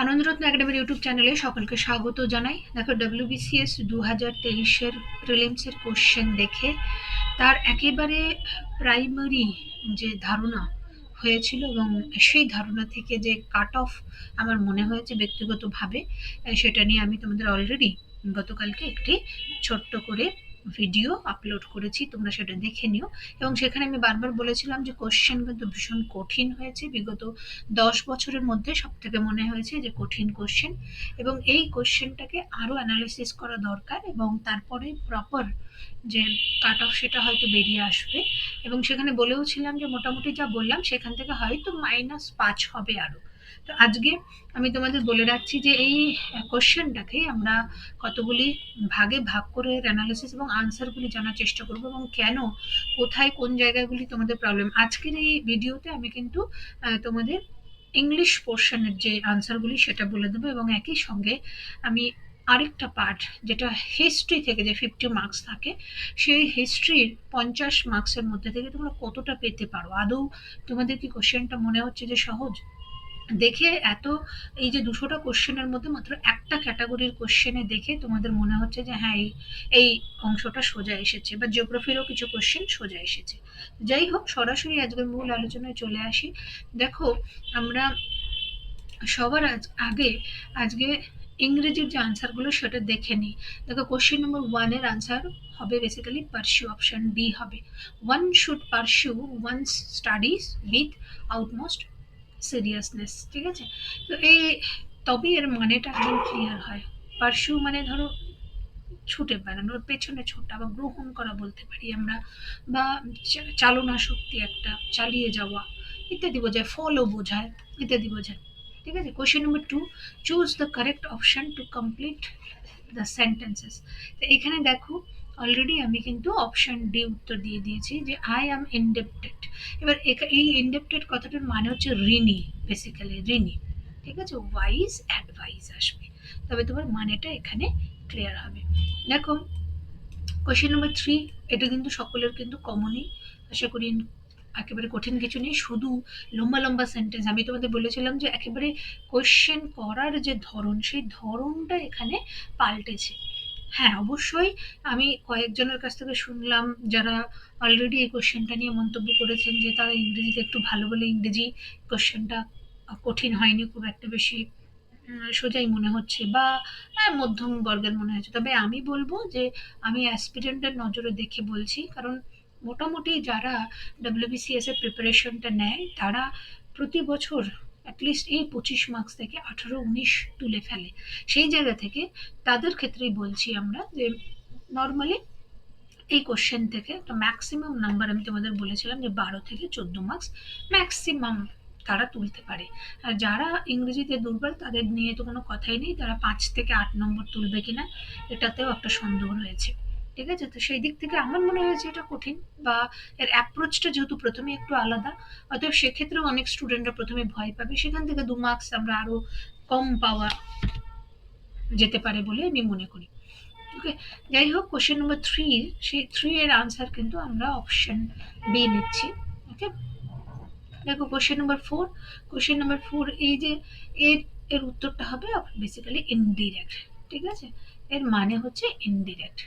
আনন্দরত্ন একাডেমির ইউটিউব চ্যানেলে সকলকে স্বাগত জানাই। দেখো, WBCS 2023-এর প্রিলিমসের কোশ্চেন দেখে তার একেবারে প্রাইমারি যে ধারণা হয়েছিল এবং সেই ধারণা থেকে যে কাট অফ আমার মনে হয়েছে ব্যক্তিগতভাবে, সেটা নিয়ে আমি তোমাদের অলরেডি গতকালকে একটি ছোট্ট করে ভিডিও আপলোড করেছি, তোমরা সেটা দেখে নিও। এবং সেখানে আমি বারবার বলেছিলাম যে কোশ্চেন কিন্তু ভীষণ কঠিন হয়েছে, বিগত 10 বছরের মধ্যে সব থেকে মনে হয়েছে যে কঠিন কোশ্চেন, এবং এই কোশ্চেনটাকে আরো অ্যানালিসিস করা দরকার এবং তারপরে প্রপার যে কাট অফ সেটা হয়তো বেরিয়ে আসবে। এবং সেখানে বলেও ছিলাম যে মোটামুটি যা বললাম সেখান থেকে হয়তো -5 হবে আরো। তো আজকে আমি তোমাদের বলে রাখছি যে এই কোশ্চেনটাকে আমরা কতগুলি ভাগে ভাগ করে অ্যানালিসিস এবং আনসারগুলি জানার চেষ্টা করব, এবং কেন, কোথায়, কোন জায়গাগুলি তোমাদের প্রবলেম। আজকের এই ভিডিওতে আমি কিন্তু তোমাদের ইংলিশ পোর্শনের যে আনসারগুলি সেটা বলে দেবো, এবং একই সঙ্গে আমি আরেকটা পার্ট, যেটা হিস্ট্রি থেকে যে 50 মার্কস থাকে, সেই হিস্ট্রির 50 মার্কসের মধ্যে থেকে তোমরা কতটা পেতে পারো। আদৌ তোমাদের কি কোশ্চেনটা মনে হচ্ছে যে সহজ? দেখে এত, এই যে 200টা কোশ্চেনের মধ্যে মাত্র একটা ক্যাটাগরির কোশ্চেনে দেখে তোমাদের মনে হচ্ছে যে হ্যাঁ এই অংশটা সোজা এসেছে, বা জিওগ্রাফিরও কিছু কোশ্চেন সোজা এসেছে। যাই হোক, সরাসরি আজকের মূল আলোচনায় চলে আসি। দেখো, আমরা সবার আগে আজকে ইংরেজির যে আনসারগুলো সেটা দেখে নিই। দেখো, কোশ্চেন নম্বর 1-এর আনসার হবে বেসিক্যালি পারস্যু, অপশন ডি হবে। One should pursue one's studies with outmost seriousness. ঠিক আছে? তো এই, তবেই এর মানেটা একদম ক্লিয়ার হয়। পারস্যু মানে ধরো ছুটে বেড়ানো, ওর পেছনে ছোটা, বা গ্রহণ করা বলতে পারি আমরা, বা চালনা শক্তি, একটা চালিয়ে যাওয়া ইত্যাদি বোঝায়, ফলও বোঝায়, ইত্যাদি বোঝায়। ঠিক আছে? Question number 2, choose the correct option to complete the sentences. তো এখানে দেখো, অলরেডি আমি কিন্তু অপশন ডি উত্তর দিয়ে দিয়েছি যে আই অ্যাম ইনডেপ্টেড। এবার এই ইনডেপ্টেড কথাটার মানে হচ্ছে ঋণী, বেসিক্যালি ঋণী। ঠিক আছে? ওয়াইজ অ্যাডভাইস আসবে, তবে তোমার মানেটা এখানে ক্লিয়ার হবে। দেখো, কোশ্চেন নম্বর 3, এটা কিন্তু সকলের কিন্তু কমনই, আশা করি একেবারে কঠিন কিছু নেই। শুধু লম্বা লম্বা সেন্টেন্স, আমি তোমাদের বলেছিলাম যে একেবারে কোশ্চেন করার যে ধরন, সেই ধরনটা এখানে পাল্টেছে। হ্যাঁ, অবশ্যই আমি কয়েকজনের কাছ থেকে শুনলাম যারা অলরেডি এই কোশ্চেনটা নিয়ে মন্তব্য করেছেন যে তারা ইংরেজিতে একটু ভালো বলে ইংরেজি কোশ্চেনটা কঠিন হয়নি খুব একটা বেশি, সোজাই মনে হচ্ছে, বা মধ্যম বর্গের মনে হচ্ছে। তবে আমি বলবো যে আমি অ্যাসপিরেন্টের নজরে দেখে বলছি, কারণ মোটামুটি যারা WBCS এর প্রিপারেশনটা নেয় তারা প্রতি বছর অ্যাটলিস্ট এই 25 মার্কস থেকে 18-19 তুলে ফেলে। সেই জায়গা থেকে তাদের ক্ষেত্রেই বলছি আমরা যে নর্মালি এই কোশ্চেন থেকে তো ম্যাক্সিমাম নাম্বার আমি তোমাদের বলেছিলাম যে 12 থেকে 14 মার্কস ম্যাক্সিমাম তারা তুলতে পারে। আর যারা ইংরেজিতে দুর্বল তাদের নিয়ে তো কোনো কথাই নেই, তারা 5 থেকে 8 নম্বর তুলবে কিনা এটাতেও একটা সন্দেহ রয়েছে। ঠিক আছে? তো সেই দিক থেকে আমার মনে হয়েছে এটা কঠিন, বা এর অ্যাপ্রোচটা যেহেতু প্রথমে একটু আলাদা, অতএব সেক্ষেত্রেও অনেক স্টুডেন্টরা প্রথমে ভয় পাবে, সেখান থেকে 2 মার্কস আমরা আরো কম পাওয়া যেতে পারে বলে আমি মনে করি। ওকে, যাই হোক, কোশ্চেন নম্বর 3, সেই 3 এর আনসার কিন্তু আমরা অপশন বি নিচ্ছি। ওকে, দেখো কোশ্চেন নম্বর 4, কোশ্চেন নম্বর 4 এই যে এর এর উত্তরটা হবে বেসিক্যালি ইনডিরেক্ট। ঠিক আছে? এর মানে হচ্ছে ইনডিরেক্ট।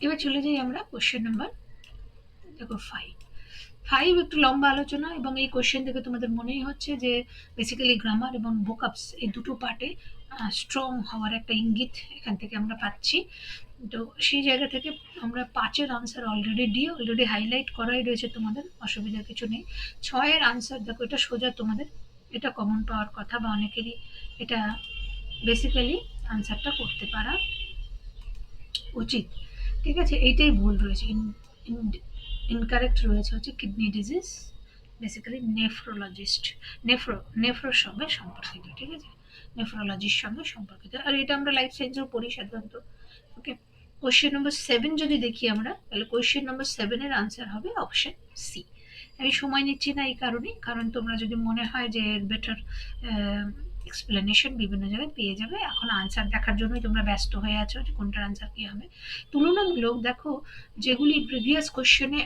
এবার চলে যাই আমরা কোশ্চেন নাম্বার, দেখো 5 একটু লম্বা আলোচনা, এবং এই কোশ্চেন থেকে তোমাদের মনেই হচ্ছে যে বেসিক্যালি গ্রামার এবং ভোকাবস এই দুটো পার্টে স্ট্রং হওয়ার একটা ইঙ্গিত এখান থেকে আমরা পাচ্ছি। তো সেই জায়গা থেকে আমরা 5-এর আনসার অলরেডি হাইলাইট করাই রয়েছে, তোমাদের অসুবিধার কিছু নেই। 6-এর আনসার দেখো, এটা সোজা তোমাদের, এটা কমন পাওয়ার কথা, বা অনেকেরই এটা বেসিক্যালি আনসারটা করতে পারা উচিত। ঠিক আছে? এইটাই ভুল রয়েছে, ইনকারেক্ট রয়েছে হচ্ছে কিডনি ডিজিজ, বেসিক্যালি নেফ্রোলজিস্ট, নেফ্রোর সঙ্গে সম্পর্কিত। ঠিক আছে? নেফ্রোলজির সঙ্গে সম্পর্কিত, আর এটা আমরা লাইফ সায়েন্সেও পড়ি সাধারণত। ওকে, কোশ্চেন নম্বর 7 যদি দেখি আমরা, তাহলে কোশ্চেন নম্বর 7-এর আনসার হবে অপশন সি। আমি সময় নিচ্ছি না এই কারণেই, কারণ তোমরা যদি মনে হয় যে এর বেটার এক্সপ্লেনেশন বিভিন্ন জায়গায় পেয়ে যাবে, এখন আনসার দেখার জন্যই তোমরা ব্যস্ত হয়ে আছো যে কোনটার আনসার কি হবে। তুলনামূলক দেখো, যেগুলি প্রিভিয়াস কোশ্চেনে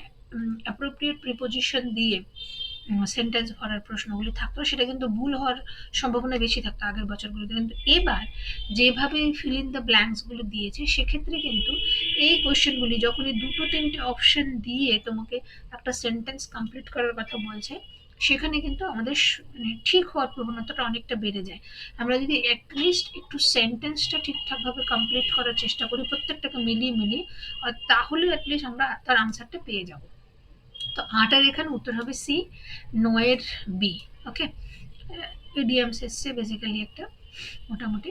অ্যাপ্রোপ্রিয়েট প্রিপোজিশন দিয়ে সেন্টেন্স ভরার প্রশ্নগুলি থাকতো, সেটা কিন্তু ভুল হওয়ার সম্ভাবনা বেশি থাকতো আগের বছরগুলোতে। কিন্তু এবার যেভাবে ফিল ইন দ্য ব্ল্যাঙ্কসগুলো দিয়েছে, সেক্ষেত্রে কিন্তু এই কোশ্চেনগুলি যখনই দুটো তিনটে অপশন দিয়ে তোমাকে একটা সেন্টেন্স কমপ্লিট করার কথা বলছে, সেখানে কিন্তু আমাদের মানে ঠিক হওয়ার প্রবণতাটা অনেকটা বেড়ে যায়। আমরা যদি অ্যাটলিস্ট একটু সেন্টেন্সটা ঠিকঠাকভাবে কমপ্লিট করার চেষ্টা করি, প্রত্যেকটাকে মিলিয়ে মিলিয়ে, তাহলে অ্যাটলিস্ট আমরা তার আনসারটা পেয়ে যাব। তো ৮ এর এখানে উত্তর হবে সি, ৯ এর বি। ওকে, ইডিয়ামস এসছে বেসিক্যালি একটা মোটামুটি।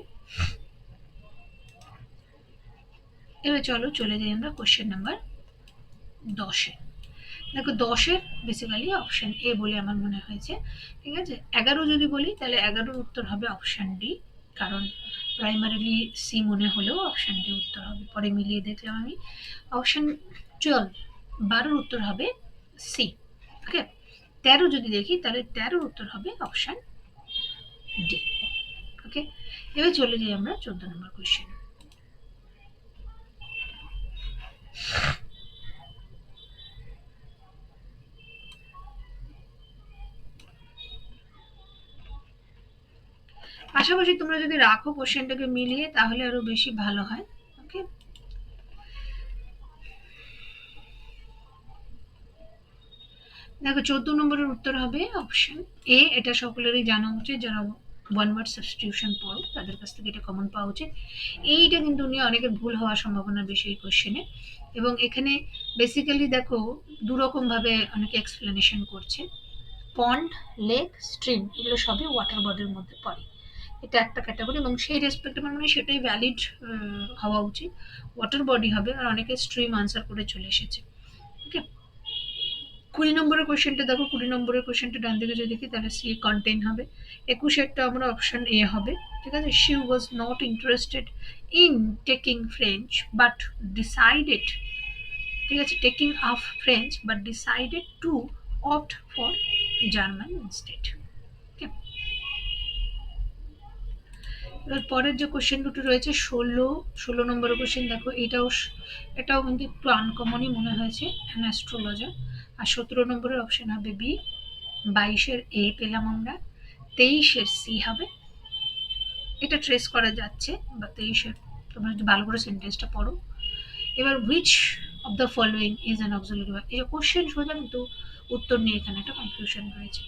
এবার চলো চলে যাই আমরা কোশ্চেন নাম্বার 10-এ। দেখো 10-এর বেসিক্যালি অপশন এ বলে আমার মনে হয়েছে, ঠিক আছে। 11 যদি বলি তাহলে 11-এর উত্তর হবে অপশন ডি, কারণ প্রাইমারিলি সি মনে হলেও অপশন ডি উত্তর হবে, পরে মিলিয়ে দেখলাম আমি। অপশন 12, 12-এর উত্তর হবে সি। ওকে, 13 যদি দেখি তাহলে 13-এর উত্তর হবে অপশন ডি। ওকে, এবার চলে যাই আমরা 14 নম্বর কোশ্চেন। পাশাপাশি তোমরা যদি রাখো কোশ্চেনটাকে মিলিয়ে তাহলে আরো বেশি ভালো হয়। ওকে, দেখো 14 নম্বরের উত্তর হবে অপশন এ। এটা সকলেরই জানা উচিত, যারা ওয়ান ওয়ার্ড সাবস্টিটিউশন পড়ো তাদের কাছ থেকে এটা কমন পাওয়া উচিত। এইটা কিন্তু নিয়ে অনেকের ভুল হওয়ার সম্ভাবনা বেশি এই কোশ্চেনে। এবং এখানে বেসিক্যালি দেখো দুরকম ভাবে অনেকে এক্সপ্লেনেশন করছে। পন্ড, লেক, স্ট্রিম এগুলো সবই ওয়াটার বডির মধ্যে পড়ে, এটা একটা ক্যাটাগরি, এবং সেই রেসপেক্টে মানে সেটাই ভ্যালিড হওয়া উচিত, ওয়াটার বডি হবে। আর অনেকে স্ট্রিম আনসার করে চলে এসেছে। ওকে, 20 নম্বরের কোশ্চেনটা দেখো, 20 নম্বরের কোশ্চেনটা ডান দিকে যদি দেখি তাহলে সি কন্টেইন হবে। 21-এরটা আমরা অপশন এ হবে, ঠিক আছে। She was not interested in taking French but decided, ঠিক আছে, taking up French but decided to opt for German instead. Okay, এবার পরের যে কোশ্চেন দুটো রয়েছে 16 নম্বরের কোশ্চেন দেখো, এটাও কিন্তু একটু আনকমনই মনে হয়েছে, অ্যান অ্যাস্ট্রোলজার। আর 17 নম্বরের অপশন হবে বি, 22-এর এ পেলাম আমরা, 23-এর সি হবে। এটা ট্রেস করা যাচ্ছে, বা 23-এর তোমরা যদি ভালো করে সেন্টেন্সটা পড়ো। এবার which of the following is an auxiliary verb, এই যে কোশ্চেন সোজা, কিন্তু উত্তর নিয়ে এখানে একটা কনফিউশন রয়েছে।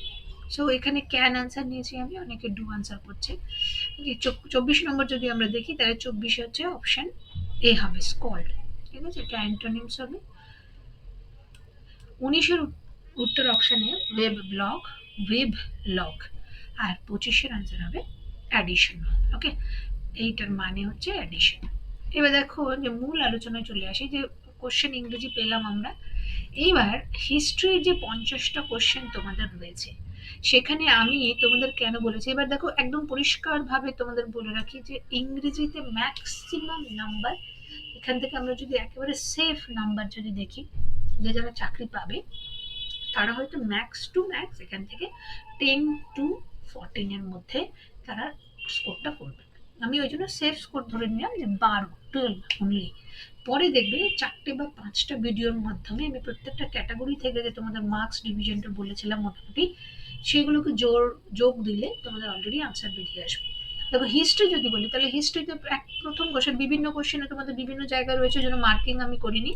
সো এখানে ক্যান আনসার নিয়েছি আমি, অনেকে ডু আনসার করছে। 24 নম্বর যদি আমরা দেখি তাহলে 24 হচ্ছে অপশন এ হবে, স্কল্ড, ঠিক আছে, এটা অ্যান্টোনিমস হবে। 19-এর উত্তর অপশনে ওয়েব ব্লগ, ওয়েব লগ। আর 25-এর আনসার হবে অ্যাডিশন। ওকে, এইটার মানে হচ্ছে অ্যাডিশন। এবার দেখো যে মূল আলোচনায় চলে আসি, যে কোশ্চেন ইংরেজি পেলাম আমরা। এইবার হিস্ট্রির যে 50টা কোশ্চেন তোমাদের রয়েছে, সেখানে আমি তোমাদের কেন বলেছি, এবার দেখো একদম পরিষ্কারভাবে তোমাদের বলে রাখি যে ইংরেজিতে ম্যাক্সিমাম নাম্বার, এখান থেকে আমরা যদি একেবারে সেফ নাম্বার যদি দেখি, যে যারা চাকরি পাবে তারা হয়তো ম্যাক্স টু ম্যাক্স এখান থেকে 10 to 14 এর মধ্যে তারা স্কোরটা করবে। আমি ওই জন্য সেফ স্কোর ধরে নিলাম যে 12 অনলি। পরে দেখবে 4টে বা 5টা ভিডিওর মাধ্যমে আমি প্রত্যেকটা ক্যাটাগরি থেকে যে তোমাদের মার্কস ডিভিশনটা বলেছিলাম মোটামুটি, সেগুলোকে যোগ দিলে তোমাদের অলরেডি আনসার বেরিয়ে আসবে। দেখো হিস্ট্রি যদি বলি তাহলে হিস্ট্রিতে প্রথম কোশ্চেন, বিভিন্ন কোশ্চেনে তোমাদের বিভিন্ন জায়গায় রয়েছে, জন্য মার্কিং আমি করিনি।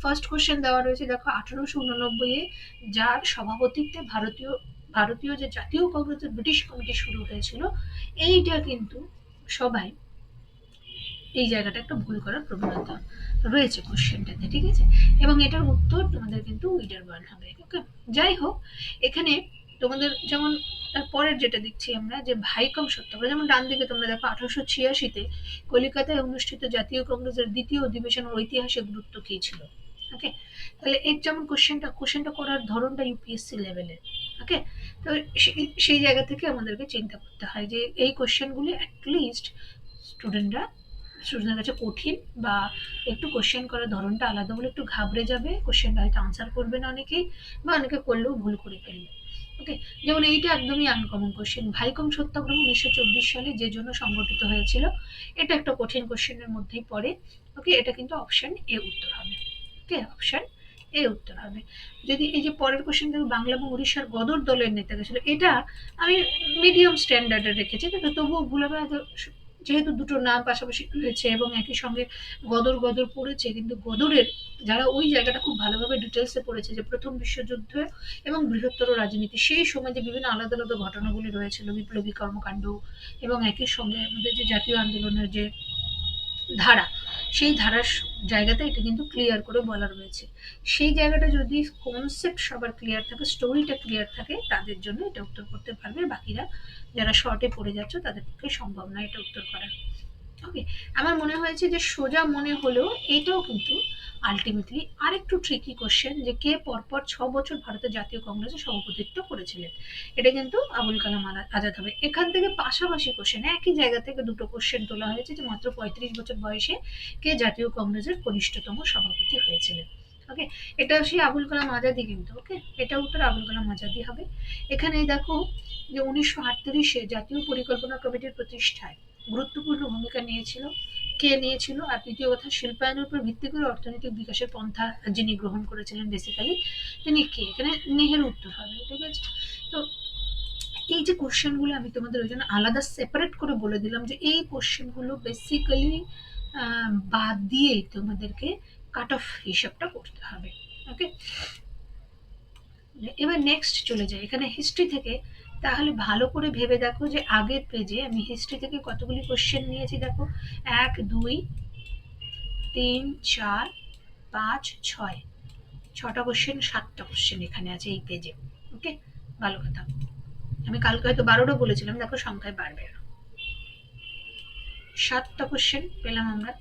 ফার্স্ট কোশ্চেন দেওয়া রয়েছে দেখো 1889-এ যার সভাপতিত্বে ভারতীয় যে জাতীয় কংগ্রেসের ব্রিটিশ কমিটি শুরু হয়েছিল, এইটা কিন্তু সবাই এই জায়গাটা একটা ভুল করার প্রবণতা রয়েছে কোশ্চেনটাতে, ঠিক আছে। এবং এটার উত্তর তোমাদের কিন্তু উইডারবার্ন হবে। ওকে, যাই হোক, এখানে তোমাদের যেমন পরের যেটা দেখছি আমরা, যে ভাইকম সত্যাগ্রহ, যেমন ডান দিকে তোমরা দেখো 1886-তে কলিকাতায় অনুষ্ঠিত জাতীয় কংগ্রেসের দ্বিতীয় অধিবেশনের ঐতিহাসিক গুরুত্ব কি ছিল। ওকে, তাহলে এর যেমন কোশ্চেনটা করার ধরনটা ইউপিএসসি লেভেলের। ওকে, তো সেই জায়গা থেকে আমাদেরকে চিন্তা করতে হয় যে এই কোশ্চেনগুলি অ্যাটলিস্ট স্টুডেন্টদের কাছে কঠিন, বা একটু কোশ্চেন করার ধরনটা আলাদা বলে একটু ঘাবড়ে যাবে, কোশ্চেনটা হয়তো আনসার করবে না অনেকেই, বা অনেকে করলেও ভুল করে ফেলবে। ওকে, যেমন এইটা একদমই আনকমন কোশ্চেন, ভাইকম সত্যাগ্রহ 1924 সালে যে জন্য সংগঠিত হয়েছিল, এটা একটা কঠিন কোশ্চেনের মধ্যেই পড়ে। ওকে, এটা কিন্তু অপশন এ উত্তর হবে। ওকে, অপশন এই উত্তর হবে। যদি এই যে পরের কোশ্চেন দেখো, বাংলা এবং উড়িষ্যার গদর দলের নেতা গেছিল, এটা আমি মিডিয়াম স্ট্যান্ডার্ডে রেখেছি, কিন্তু তবুও ভুল হবে হয়তো, যেহেতু দুটো নাম পাশাপাশি রয়েছে এবং একই সঙ্গে গদর গদর পড়েছে, কিন্তু গদরের যারা ওই জায়গাটা খুব ভালোভাবে ডিটেলসে পড়েছে, যে প্রথম বিশ্বযুদ্ধ এবং বৃহত্তর রাজনীতি, সেই সময় যে বিভিন্ন আলাদা আলাদা ঘটনাগুলি রয়েছিল, বিপ্লবী কর্মকাণ্ড এবং একই সঙ্গে আমাদের যে জাতীয় আন্দোলনের যে ধারা, সেই ধারার জায়গাতে এটা কিন্তু ক্লিয়ার করে বলা রয়েছে। সেই জায়গাটা যদি কনসেপ্ট সবার ক্লিয়ার থাকে, স্টোরিটা ক্লিয়ার থাকে, তাদের জন্য এটা উত্তর করতে পারবে। বাকিরা যারা শর্টে পড়ে যাচ্ছ তাদের পক্ষে সম্ভব না এটা উত্তর করা। ওকে, আমার মনে হয়েছে যে সোজা মনে হলেও এটাও কিন্তু আলটিমেটলি আরেকটু ট্রিকি কোশ্চেন, যে কে পরপর 6 বছর ভারতের জাতীয় কংগ্রেসে সভাপতিত্ব করেছিলেন। এটা কিন্তু আবুল কালাম আজাদ হবে। এখান থেকে পাশাপাশি কোশ্চেন, একই জায়গা থেকে দুটো কোশ্চেন তোলা হয়েছে, যে মাত্র 35 বছর বয়সে কে জাতীয় কংগ্রেসের কনিষ্ঠতম সভাপতি হয়েছিলেন। ওকে, এটা সেই আবুল কালাম আজাদি কিন্তু। ওকে, এটা উত্তর আবুল কালাম আজাদি হবে। এখানে দেখো যে 1938-এ জাতীয় পরিকল্পনা কমিটির প্রতিষ্ঠায় গুরুত্বপূর্ণ ভূমিকা নিয়েছিল, কে নিয়েছিল? আর দ্বিতীয় কথা, শিল্পায়নের উপর ভিত্তি করে অর্থনৈতিক বিকাশের পন্থা যিনি গ্রহণ করেছিলেন বেসিক্যালি, তিনি কে? এখানে নেহেরু উত্তর হবে। ঠিক আছে, তো এই যে কোশ্চেনগুলো আমি তোমাদের ওই জন্য আলাদা সেপারেট করে বলে দিলাম, যে এই কোশ্চেনগুলো বেসিক্যালি বাদ দিয়ে তোমাদেরকে কাট অফ হিসাবটা করতে হবে। ওকে, এবার নেক্সট চলে যাই এখানে হিস্ট্রি থেকে। তাহলে ভালো করে ভেবে দেখো যে আগের পেজে আমি হিস্ট্রি থেকে কতগুলি কোশ্চেন নিয়েছি। দেখো, 1 2 3 4 5 6, 6টা কোশ্চেন, 7টা কোশ্চেন এখানে আছে এই পেজে। ওকে, ভালো কথা। আমি কালকে হয়তো 12টা বলেছিলাম, দেখো সংখ্যায় বাড়বে। 7টা কোশ্চেন পেলাম আমরা।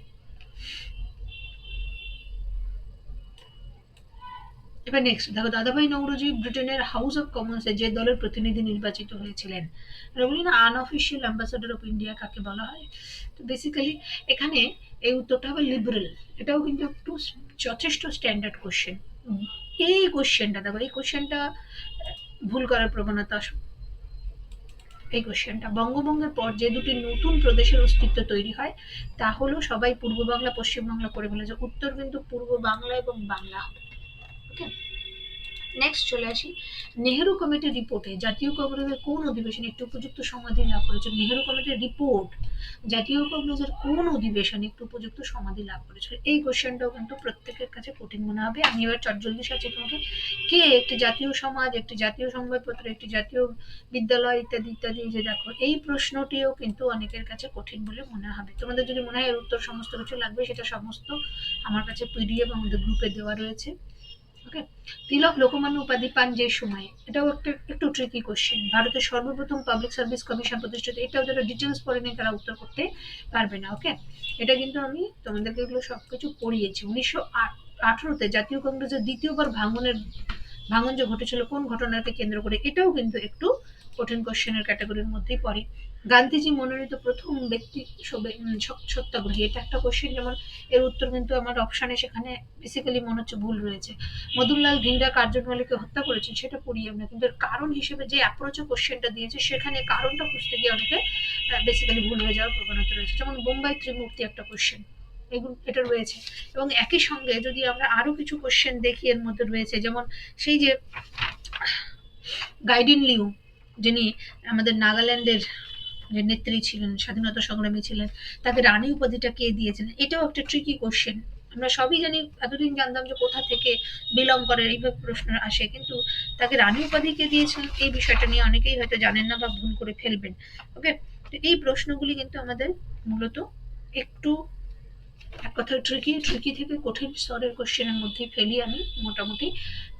এবার নেক্সট দেখো, দাদাভাই নওরোজি ব্রিটেনের হাউস অফ কমন্সে যে দলের প্রতিনিধি নির্বাচিত হয়েছিলেন, এটা বলি না আনঅফিসিয়াল অ্যাম্বাসাডার অফ ইন্ডিয়া কাকে বলা হয়। তো বেসিক্যালি এখানে এই উত্তরটা হবে লিবারেল। এটাও কিন্তু একটু যথেষ্ট স্ট্যান্ডার্ড কোশ্চেন। এই কোশ্চেনটা দেখো, এই কোশ্চেনটা ভুল করার প্রবণতা, এই কোশ্চেনটা বঙ্গভঙ্গের পর যে দুটি নতুন প্রদেশের অস্তিত্ব তৈরি হয় তা হলো, সবাই পূর্ব বাংলা পশ্চিম বাংলা করে ফেলেছে, উত্তর কিন্তু পূর্ব বাংলা এবং বাংলা হবে। ওকে, নেক্সট চলে আসি, নেহেরু কমিটির রিপোর্টে জাতীয় কংগ্রেসের কোন অধিবেশনে একটি উপযুক্ত সমাধি লাভ করেছে? নেহেরু কমিটির রিপোর্ট জাতীয় কংগ্রেসের কোন অধিবেশনে একটি উপযুক্ত সমাধি লাভ করেছিল? এই কোশ্চেনটাও কিন্তু প্রত্যেকের কাছে কঠিন মনে হবে। আমি এবার চটজলদি সাথে তোমাকে, কে একটি জাতীয় সমাজ, একটি জাতীয় সংবাদপত্র, একটি জাতীয় বিদ্যালয় ইত্যাদি ইত্যাদি, যে দেখো এই প্রশ্নটিও কিন্তু অনেকের কাছে কঠিন বলে মনে হবে। তোমাদের যদি মনে হয় এর উত্তর সমস্ত কিছু লাগবে, সেটা সমস্ত আমার কাছে পিডিএফ আমাদের গ্রুপে দেওয়া রয়েছে। ওকে, তিলক লোকমান্য উপাধি পান যে সময়, এটাও একটু ট্রিকি কোশ্চেন। ভারতের সর্বপ্রথম পাবলিক সার্ভিস কমিশন প্রতিষ্ঠিত, এটাও যারা ডিটেলস পড়েনি তারা উত্তর করতে পারবে না। ওকে, এটা কিন্তু আমি তোমাদেরকে এগুলো সবকিছু পড়িয়েছি। 1918-তে জাতীয় কংগ্রেসের দ্বিতীয়বার ভাঙন যে ঘটেছিল, কোন ঘটনাকে কেন্দ্র করে? এটাও কিন্তু একটু কঠিন কোশ্চেনের ক্যাটাগরির মধ্যেই পড়ে। গান্ধীজি মনোনীত প্রথম ব্যক্তি সত্যাগ্রহী, এটা একটা কোশ্চেন। যেমন এর উত্তর কিন্তু আমার অপশানে সেখানে বেসিক্যালি মনে হচ্ছে ভুল রয়েছে। মদনলাল ভিন্ডা কার্জন ওয়ালিকে হত্যা করেছেন, সেটা পড়ি আমরা, কিন্তু এর কারণ হিসেবে যে অ্যাপ্রোচে কোশ্চেনটা দিয়েছে সেখানে কারণটা খুঁজতে গিয়ে অনেকে বেসিক্যালি ভুল হয়ে যাওয়ার প্রবণতা রয়েছে। যেমন বোম্বাই ত্রিমূর্তি একটা কোশ্চেন, এগুলো এটা রয়েছে। এবং একই সঙ্গে যদি আমরা আরো কিছু কোশ্চেন দেখি এর মধ্যে রয়েছে, যেমন সেই যে গাইডিন লিউ, যিনি আমাদের নাগাল্যান্ডের যে নেত্রী ছিলেন, স্বাধীনতা সংগ্রামী ছিলেন, তাকে রানী উপাধিটা কে দিয়েছিলেন? এটাও একটা ট্রিকি কোশ্চেন। আমরা সবই জানি, এতদিন জানতাম যে কোথা থেকে বিলং করে, এইভাবে প্রশ্ন আসে, কিন্তু তাকে রানী উপাধি কে দিয়েছিলেন এই বিষয়টা নিয়ে অনেকেই হয়তো জানেন না বা ভুল করে ফেলবেন। ওকে, তো এই প্রশ্নগুলি কিন্তু আমাদের মূলত একটু এক কথায় ট্রিকি থেকে কঠিন স্তরের কোশ্চেনের মধ্যেই ফেলি আমি মোটামুটি।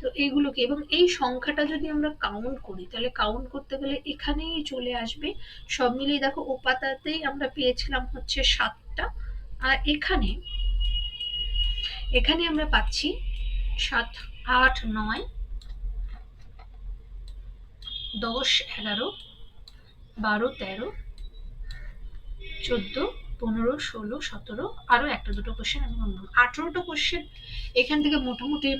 তো এইগুলোকে, এবং এই সংখ্যাটা যদি আমরা কাউন্ট করি, তাহলে কাউন্ট করতে গেলে এখানেই চলে আসবে। সব মিলিয়ে দেখো, ও পাতাতেই আমরা পেয়েছিলাম হচ্ছে 7টা, আর এখানে আমরা পাচ্ছি 7 8 9 10 11 12 13 14 15 16 17, আরো একটা দুটো কোশ্চেন আমি বলবো 18টা কোশ্চেন। এখান থেকে মোটামুটি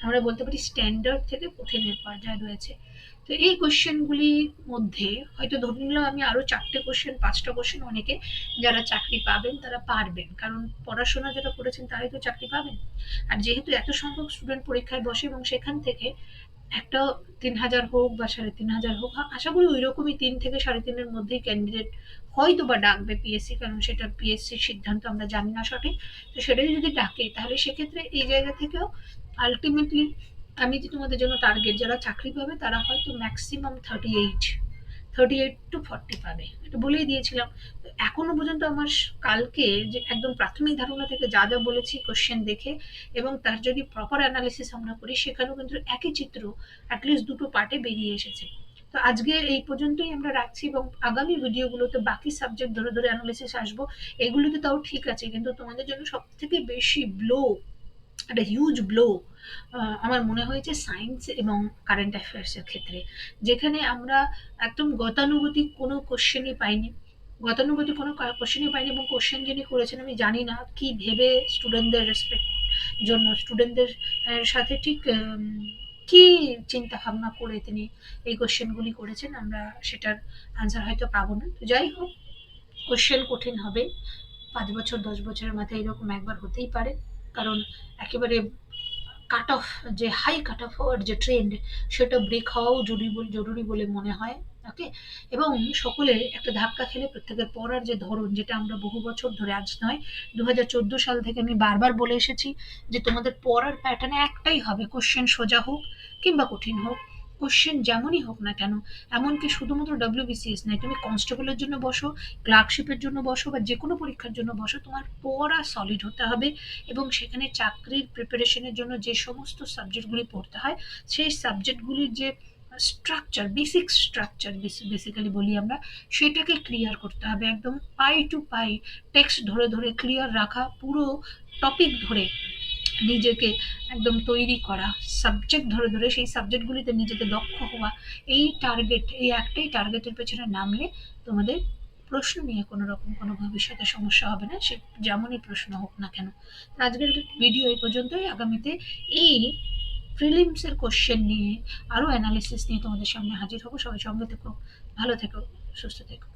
আমরা বলতে পারি স্ট্যান্ডার্ড থেকে কঠিনের পর্যায়ে রয়েছে। তো এই কোশ্চেনগুলির মধ্যে হয়তো ধরে নিলাম আমি আরো 4টে কোশ্চেন 5টা কোশ্চেন অনেকে যারা চাকরি পাবেন তারা পারবেন, কারণ পড়াশোনা যারা করেছেন তারাই তো চাকরি পাবেন। আর যেহেতু এত সংখ্যক স্টুডেন্ট পরীক্ষায় বসে এবং সেখান থেকে একটা 3000 হোক বা 3500 হোক, আশা করি ওই রকমই 3 থেকে 3.5-এর মধ্যেই ক্যান্ডিডেট হয়তো বা ডাকবে পিএসসি, কারণ সেটা পিএসসির সিদ্ধান্ত আমরা জানি না সঠিক। তো সেটাই যদি ডাকে তাহলে সেক্ষেত্রে এই জায়গা থেকেও আলটিমেটলি আমি যে তোমাদের জন্য টার্গেট যারা চাকরি পাবে তারা হয়তো ম্যাক্সিমাম 38 টু 40 পাবে, এটা বলেই দিয়েছিলাম। তো এখনো পর্যন্ত আমার কালকে যে একদম প্রাথমিক ধারণা থেকে যা যা বলেছি কোশ্চেন দেখে এবং তার যদি প্রপার অ্যানালিসিস আমরা করি সেখানেও কিন্তু একই চিত্র অ্যাটলিস্ট দুটো পার্টে বেরিয়ে এসেছে। তো আজকে এই পর্যন্তই আমরা রাখছি এবং আগামী ভিডিওগুলোতে বাকি সাবজেক্ট ধরে ধরে অ্যানালিসিস আসবো। এগুলোতে তাও ঠিক আছে, কিন্তু তোমাদের জন্য সব থেকে বেশি একটা হিউজ ব্লো আমার মনে হয়েছে সায়েন্স এবং কারেন্ট অ্যাফেয়ার্সের ক্ষেত্রে, যেখানে আমরা একদম গতানুগতিক কোনো কোশ্চেনই পাইনি। গতানুগতিক কোনো কোশ্চেনই পাইনি এবং কোশ্চেন যিনি করেছেন আমি জানি না কি ভেবে স্টুডেন্টদের রেসপেক্ট জন্য স্টুডেন্টদের সাথে ঠিক কি চিন্তা ভাবনা করে তিনি এই কোশ্চেনগুলি করেছেন, আমরা সেটার আনসার হয়তো পাবো না। তো যাই হোক, কোশ্চেন কঠিন হবে, 5 বছর 10 বছরের মাথায় এরকম একবার হতেই পারে, কারণ একেবারে কাট অফ যে হাই কাট অফ হওয়ার যে ট্রেন্ড সেটা ব্রেক হওয়াও জরুরি বলে মনে হয়। ওকে, এবং সকলের একটা ধাক্কা খেলে প্রত্যেকের পড়ার যে ধরন, যেটা আমরা বহু বছর ধরে, আজ নয় 2014 সাল থেকে আমি বারবার বলে এসেছি যে তোমাদের পড়ার প্যাটার্নে একটাই হবে, কোশ্চেন সোজা হোক কিংবা কঠিন হোক, কোশ্চেন যেমনই হোক না কেন। এমনকি শুধুমাত্র ডব্লিউবিসিএস নয়, তুমি কনস্টেবলের জন্য বসো, ক্লার্কশিপের জন্য বসো বা যে কোনো পরীক্ষার জন্য বসো, তোমার পড়া সলিড হতে হবে এবং সেখানে চাকরির প্রিপারেশনের জন্য যে সমস্ত সাবজেক্টগুলি পড়তে হয় সেই সাবজেক্টগুলির যে স্ট্রাকচার, বেসিক স্ট্রাকচার বেসিক্যালি বলি আমরা, সেটাকে ক্লিয়ার করতে হবে একদম পাই টু পাই, টেক্সট ধরে ধরে ক্লিয়ার রাখা, পুরো টপিক ধরে নিজেকে একদম তৈরি করা, সাবজেক্ট ধরে ধরে সেই সাবজেক্টগুলিতে নিজেকে দক্ষ হওয়া, এই টার্গেট, এই একটাই টার্গেটের পেছনে নামলে তোমাদের প্রশ্ন নিয়ে কোনো রকম কোনো ভবিষ্যতে সমস্যা হবে না, সে যেমনই প্রশ্ন হোক না কেন। আজকের ভিডিও এই পর্যন্তই, আগামীতে এই প্রিলিমসের কোশ্চেন নিয়ে আরও অ্যানালিসিস নিয়ে তোমাদের সামনে হাজির হবো। সবাই সঙ্গে থেকো, ভালো থেকো, সুস্থ থেকো।